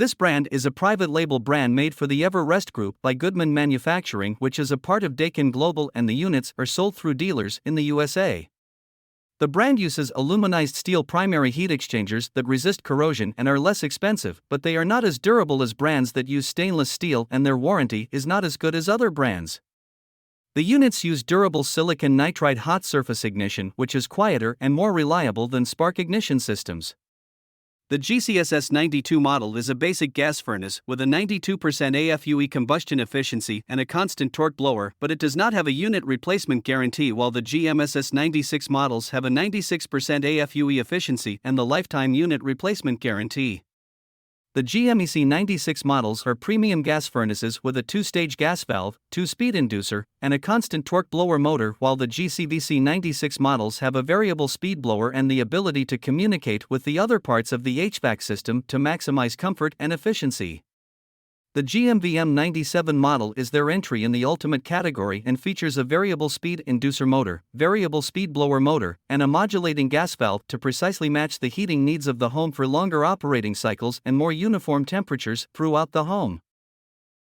This brand is a private label brand made for the Everest Group by Goodman Manufacturing, which is a part of Daikin Global, and the units are sold through dealers in the USA. The brand uses aluminized steel primary heat exchangers that resist corrosion and are less expensive, but they are not as durable as brands that use stainless steel, and their warranty is not as good as other brands. The units use durable silicon nitride hot surface ignition, which is quieter and more reliable than spark ignition systems. The GCSS92 model is a basic gas furnace with a 92% AFUE combustion efficiency and a constant torque blower, but it does not have a unit replacement guarantee, while the GMSS96 models have a 96% AFUE efficiency and the lifetime unit replacement guarantee. The GMEC96 models are premium gas furnaces with a 2-stage gas valve, 2-speed inducer, and a constant torque blower motor, while the GCVC96 models have a variable speed blower and the ability to communicate with the other parts of the HVAC system to maximize comfort and efficiency. The GMVM97 model is their entry in the ultimate category and features a variable speed inducer motor, variable speed blower motor, and a modulating gas valve to precisely match the heating needs of the home for longer operating cycles and more uniform temperatures throughout the home.